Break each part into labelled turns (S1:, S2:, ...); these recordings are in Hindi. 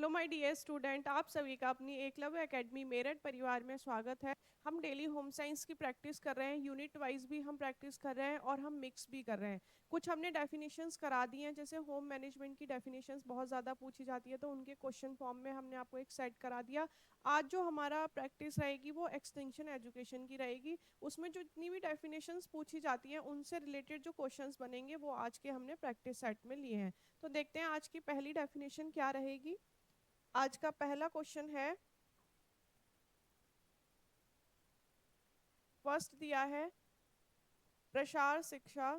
S1: हेलो माय डियर स्टूडेंट, आप सभी का अपनी एकलव्य एकेडमी मेरठ परिवार में स्वागत है। हम डेली होम साइंस की प्रैक्टिस कर रहे हैं, यूनिट वाइज भी हम प्रैक्टिस कर रहे हैं और हम मिक्स भी कर रहे हैं। कुछ हमने डेफिनेशंस करा दी हैं, जैसे होम मैनेजमेंट की डेफिनेशंस बहुत ज़्यादा पूछी जाती है तो उनके क्वेश्चन फॉर्म में हमने आपको एक सेट करा दिया। आज जो हमारा प्रैक्टिस रहेगी वो एक्सटेंशन एजुकेशन की रहेगी। उसमें जो जितनी भी डेफिनेशंस पूछी जाती हैं उनसे रिलेटेड जो क्वेश्चंस बनेंगे वो आज के हमने प्रैक्टिस सेट में लिए हैं। तो देखते हैं आज की पहली डेफिनेशन क्या रहेगी। आज का पहला क्वेश्चन है, फर्स्ट दिया है, प्रसार शिक्षा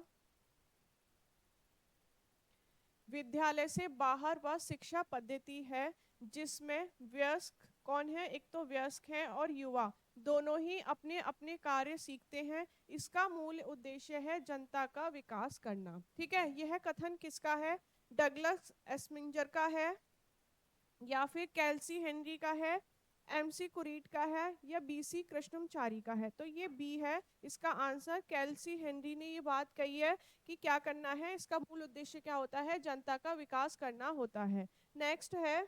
S1: विद्यालय से बाहर वह शिक्षा पद्धति है जिसमें वयस्क कौन है, एक तो वयस्क है और युवा दोनों ही अपने अपने कार्य सीखते हैं। इसका मूल उद्देश्य है जनता का विकास करना। ठीक है, यह कथन किसका है? डगलस एस्मिंजर का है, या फिर कैल्सी हेनरी का है, एमसी कुरीट का है, या बीसी कृष्णमचारी का है? तो ये बी है इसका आंसर। कैल्सी हेनरी ने ये बात कही है कि क्या करना है, इसका मूल उद्देश्य क्या होता है, जनता का विकास करना होता है। नेक्स्ट है,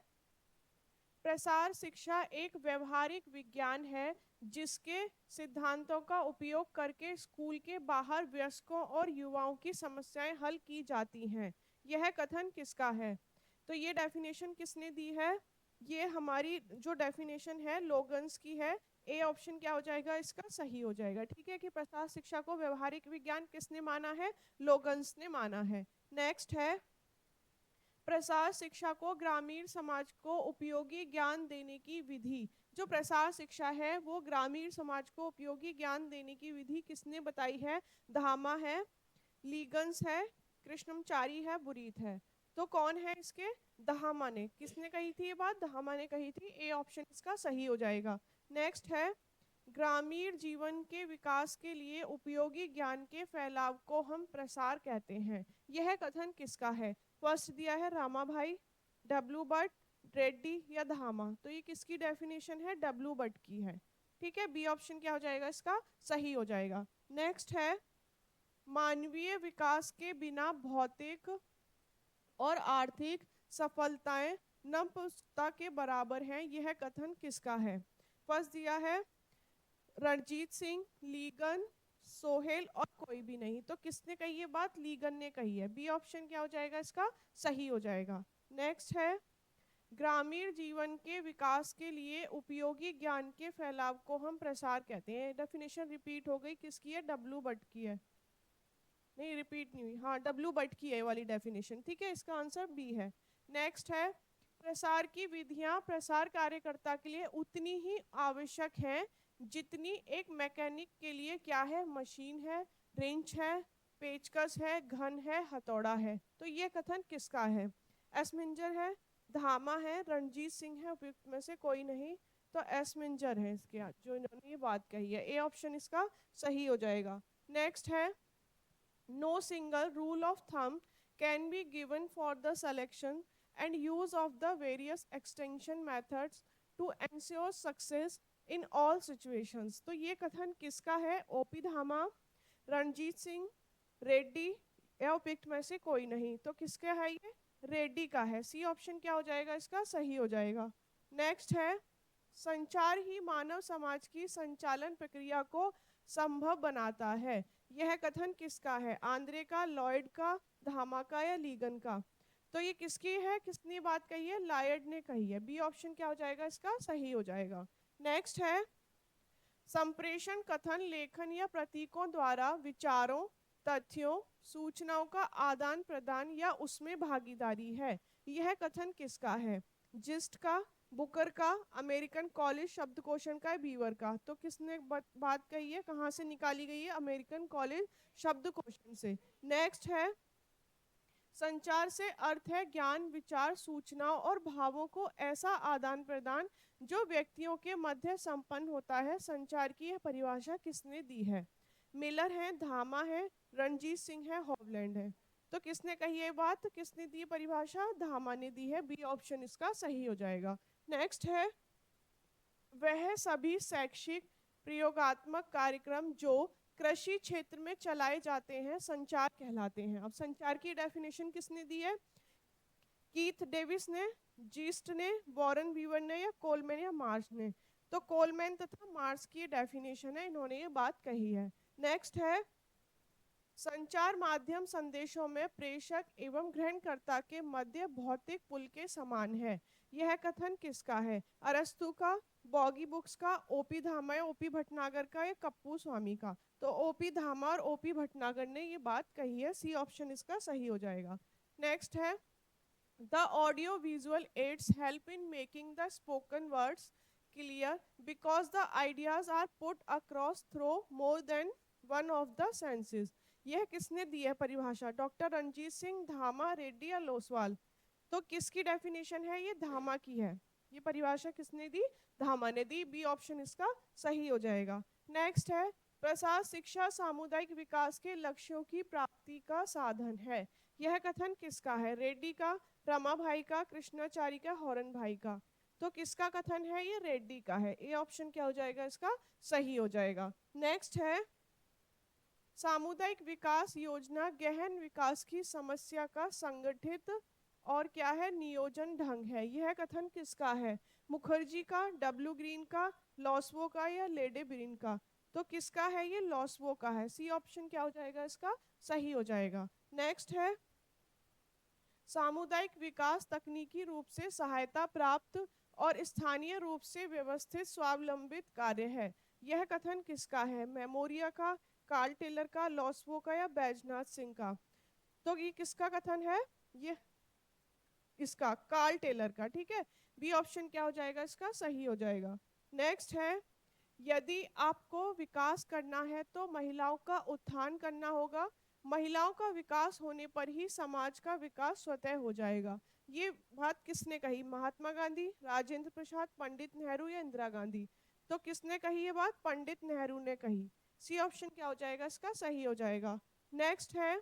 S1: प्रसार शिक्षा एक व्यवहारिक विज्ञान है जिसके सिद्धांतों का उपयोग करके स्कूल के बाहर वयस्कों और युवाओं की समस्याएं हल की जाती हैं। यह कथन किसका है? तो ये डेफिनेशन किसने दी है? ये हमारी जो डेफिनेशन है लोगन्स की है। ए ऑप्शन क्या हो जाएगा इसका? सही हो जाएगा। ठीक है, कि प्रसार शिक्षा को व्यवहारिक विज्ञान किसने माना है? लोगन्स ने माना है। नेक्स्ट है, प्रसार शिक्षा को ग्रामीण समाज को उपयोगी ज्ञान देने की विधि। जो प्रसार शिक्षा है वो ग्रामीण समाज को उपयोगी ज्ञान देने की विधि किसने बताई है? धामा है, लीगन्स है, कृष्णमचारी है, बुरीत है। तो कौन है इसके? दहामा ने। किसने कही थी ये बात? दहामा ने कही थी। ए ऑप्शन इसका सही हो जाएगा। नेक्स्ट है, ग्रामीण जीवन के विकास के लिए उपयोगी ज्ञान के फैलाव को हम प्रसार कहते हैं। यह कथन किसका है? फर्स्ट दिया है रामा भाई, डब्ल्यू बट, रेड्डी या धामा। तो ये किसकी डेफिनेशन है? डब्ल्यू बट की है। ठीक है, बी ऑप्शन क्या हो जाएगा इसका? सही हो जाएगा। नेक्स्ट है, मानवीय विकास के बिना भौतिक और आर्थिक सफलताएं नपुंसकता के बराबर हैं। यह कथन किसका है? फर्स्ट दिया है रणजीत सिंह, लीगन, सोहेल और कोई भी नहीं। तो किसने कही ये बात? लीगन ने कही है। बी ऑप्शन क्या हो जाएगा इसका? सही हो जाएगा। नेक्स्ट है, ग्रामीण जीवन के विकास के लिए उपयोगी ज्ञान के फैलाव को हम प्रसार कहते हैं। डेफिनेशन रिपीट हो गई, किसकी है? डब्ल्यू बट की है। नहीं, रिपीट नहीं हुई, हाँ डब्ल्यू बट की है वाली डेफिनेशन। ठीक है, इसका आंसर बी है। नेक्स्ट है, प्रसार की विधियां प्रसार कार्यकर्ता के लिए उतनी ही आवश्यक हैं जितनी एक मैकेनिक के लिए क्या है? मशीन है, रेंच है, पेचकस है, घन है, हथौड़ा है। तो ये कथन किसका है? एस्मिंजर है, धामा है, रणजीत सिंह है, उपयुक्त में से कोई नहीं। तो एस्मिंजर है इसके जो इन्होंने ये बात कही है। ए ऑप्शन इसका सही हो जाएगा। नेक्स्ट है, no single rule of thumb can be given for the selection and use of the various extension methods to ensure success in all situations। तो ये कथन किसका है? ओपी धामा, रणजीत सिंह, रेड्डी या उपयुक्त में से कोई नहीं। तो किसका है ये? रेड्डी का है। सी ऑप्शन क्या हो जाएगा इसका? सही हो जाएगा। नेक्स्ट है, संचार ही मानव समाज की संचालन प्रक्रिया को संभव बनाता है। यह कथन किसका है? आंद्रे का, लॉयड का, धामा का या लीगन का? तो ये किसकी है? किसने बात कही है? लॉयड ने कही है। बी ऑप्शन क्या हो जाएगा इसका? सही हो जाएगा। नेक्स्ट है, संप्रेषण कथन लेखन या प्रतीकों द्वारा विचारों, तथ्यों, सूचनाओं का आदान प्रदान या उसमें भागीदारी है। यह कथन किसका है? जिस्ट का, बुकर का, अमेरिकन कॉलेज शब्दकोशन का, बीवर का? तो किसने बात कही है? कहाँ से निकाली गई है? अमेरिकन कॉलेज शब्दकोशन से। नेक्स्ट है, संचार से अर्थ है ज्ञान, विचार, सूचनाओं और भावों को ऐसा आदान प्रदान जो व्यक्तियों के मध्य संपन्न होता है। संचार की यह परिभाषा किसने दी है? मिलर है, धामा है, रणजीत सिंह है, हॉवलैंड है। तो किसने कही है बात? किसने दी परिभाषा? धामा ने दी है। बी ऑप्शन इसका सही हो जाएगा। नेक्स्ट है, वह सभी शैक्षिक प्रयोगात्मक कार्यक्रम जो कृषि क्षेत्र में चलाए जाते हैं संचार कहलाते हैं। अब संचार की डेफिनेशन किसने दी है? कीथ डेविस ने, जीस्ट ने, वॉरेन बीवर ने, या कोलमैन या मार्स ने? तो कोलमैन तथा मार्स की डेफिनेशन है, इन्होंने ये बात कही है। नेक्स्ट है, संचार माध्यम संदेशों में प्रेषक एवं ग्रहणकर्ता के मध्य भौतिक पुल के समान है। यह कथन किसका है? अरस्तु का, बॉगी बुक्स का, ओपी धामा या ओपी भटनागर का, या कप्पू स्वामी का? तो ओपी धामा और ओपी भटनागर ने ये बात कही है। सी ऑप्शन इसका सही हो जाएगा। नेक्स्ट है, the audio visual aids help in making the spoken words clear because the ideas are put across through more than one of the senses. यह किसने दी है परिभाषा? डॉक्टर रणजीत सिंह, धामा, रेड्डी या लोसवाल? तो किसकी डेफिनेशन है? ये धामा की है। ये परिभाषा किसने दी? धामा ने दी। बी ऑप्शन इसका सही हो जाएगा। नेक्स्ट है, प्रसार शिक्षा सामुदायिक विकास के लक्ष्यों की प्राप्ति का साधन है। यह कथन किसका है? रेड्डी का, रमाभाई का, कृष्णाचारी का, हॉरन भाई का? तो किसका कथन है? ये रेड्डी का है। ए ऑप्शन क्या हो जाएगा इसका? सही हो जाएगा। नेक्स्ट है, सामुदायिक विकास योजना गहन विकास की समस्या का संगठित और क्या है? नियोजन ढंग है। यह कथन किसका है? मुखर्जी का, डब्ल्यू ग्रीन का, लॉसवो का, या लेडे ब्रीन का? तो किसका है? ये लॉसवो का है। सी ऑप्शन क्या हो जाएगा इसका? सही हो जाएगा। नेक्स्ट है, सामुदायिक विकास तकनीकी रूप से सहायता प्राप्त और स्थानीय रूप से व्यवस्थित स्वावलंबित कार्य है। यह कथन किसका है? मेमोरिया का, कार्ल टेलर का, लॉसवो का, या बैजनाथ सिंह का? तो ये किसका कथन है? ये इसका कार्ल टेलर का। ठीक है, बी ऑप्शन क्या हो जाएगा इसका? सही हो जाएगा। नेक्स्ट है, यदि आपको विकास करना है तो महिलाओं का उत्थान करना होगा। महिलाओं का विकास होने पर ही समाज का विकास स्वतः हो जाएगा। ये बात किसने कही? महात्मा गांधी, राजेंद्र प्रसाद, पंडित नेहरू या इंदिरा गांधी? तो किसने कही ये बात? पंडित नेहरू ने कही। सी ऑप्शन क्या हो जाएगा इसका? सही हो जाएगा। नेक्स्ट है,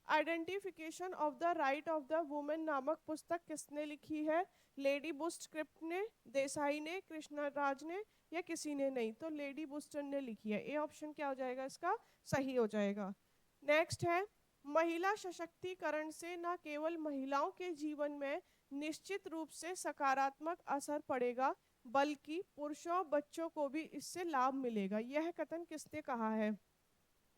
S1: identification of the right of the women नामक पुस्तक किसने लिखी है? लेडी बुस्टक्रिप्ट ने, देसाई ने, कृष्णराज ने, या किसी ने नहीं? तो लेडी बुस्टर ने लिखी है। ए ऑप्शन क्या हो जाएगा इसका? सही हो जाएगा। नेक्स्ट है, महिला सशक्तिकरण से न केवल महिलाओं के जीवन में निश्चित रूप से सकारात्मक असर पड़ेगा बल्कि पुरुषों बच्चों को भी इससे लाभ मिलेगा। यह कथन किसने कहा है?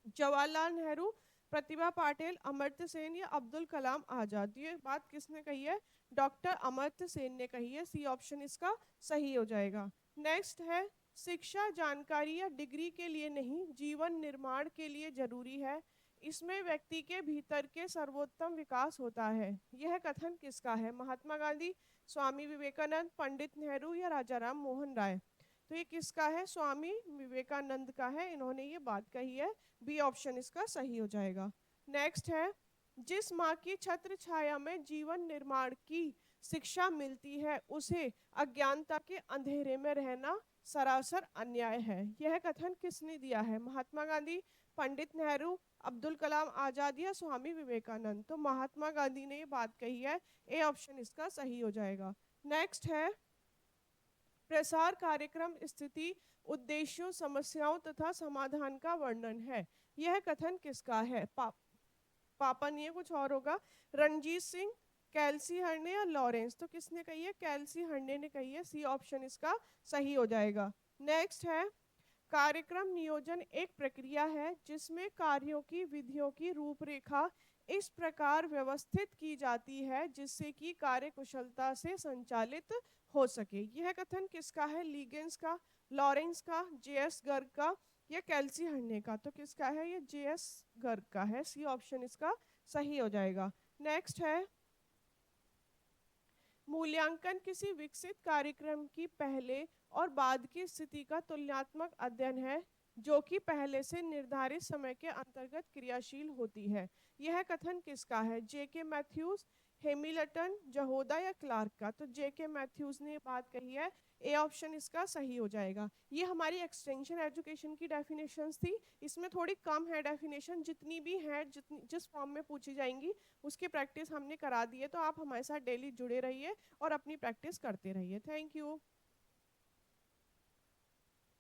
S1: जवाहरलाल नेहरू, प्रतिभा पाटिल, अमर्त्य सेन या अब्दुल कलाम आजाद? ये बात किसने कही है? डॉक्टर अमर्त्य सेन ने कही है। सी ऑप्शन इसका सही हो जाएगा। नेक्स्ट है, शिक्षा जानकारी या डिग्री के लिए नहीं जीवन निर्माण के लिए जरूरी है। इसमें व्यक्ति के भीतर के सर्वोत्तम विकास होता है। यह कथन किसका है? महात्मा गांधी, स्वामी विवेकानंद, पंडित नेहरू या राजा राम मोहन राय? तो ये किसका है? स्वामी विवेकानंद का है। इन्होंने ये बात कही है। बी ऑप्शन इसका सही हो जाएगा। नेक्स्ट है, जिस माँ की छत्र छाया में जीवन निर्माण की शिक्षा मिलती है उसे अज्ञानता के अंधेरे में रहना सरासर अन्याय है। यह कथन किसने दिया है? महात्मा गांधी, पंडित नेहरू, अब्दुल कलाम आजाद या स्वामी विवेकानंद? तो महात्मा गांधी ने ये बात कही है। ए ऑप्शन इसका सही हो जाएगा। नेक्स्ट है, प्रसार कार्यक्रम स्थिति, उद्देश्यों, समस्याओं तथा समाधान का वर्णन है। यह कथन किसका है? पापा नहीं है, कुछ और होगा। रणजीत सिंह, कैल्सी हर्ने या लॉरेंस? तो किसने कही है? कैल्सी हर्ने ने कही है। सी ऑप्शन इसका सही हो जाएगा। नेक्स्ट है, कार्यक्रम नियोजन एक प्रक्रिया है जिसमें कार्यों की विधियों की रूपरेखा इस प्रकार व्यवस्थित की जाती है जिससे कि कार्य कुशलता से संचालित हो सके। यह कथन किसका है? लीगेंस का, लॉरेंस का, जेएस गर्ग का, या कैल्सी हर्ने का? तो किसका है? ये जेएस गर्ग का है। सी ऑप्शन इसका सही हो जाएगा। नेक्स्ट है, मूल्यांकन किसी विकसित कार्यक्रम की पहले और बाद की स्थिति का तुलनात्मक अध्ययन है जो कि पहले से निर्धारित समय के अंतर्गत क्रियाशील होती है। यह कथन किसका है? जेके मैथ्यूज, हेमिल्टन, जहोदा या क्लार्क का? तो जेके मैथ्यूज ने बात कही है। ए ऑप्शन इसका सही हो जाएगा। ये हमारी एक्सटेंशन एजुकेशन की डेफिनेशंस थी। इसमें थोड़ी कम है डेफिनेशन, जितनी भी है जिस फॉर्म में पूछी जाएंगी उसकी प्रैक्टिस हमने करा दी है। तो आप हमारे साथ डेली जुड़े रहिए और अपनी प्रैक्टिस करते रहिए। Thank you.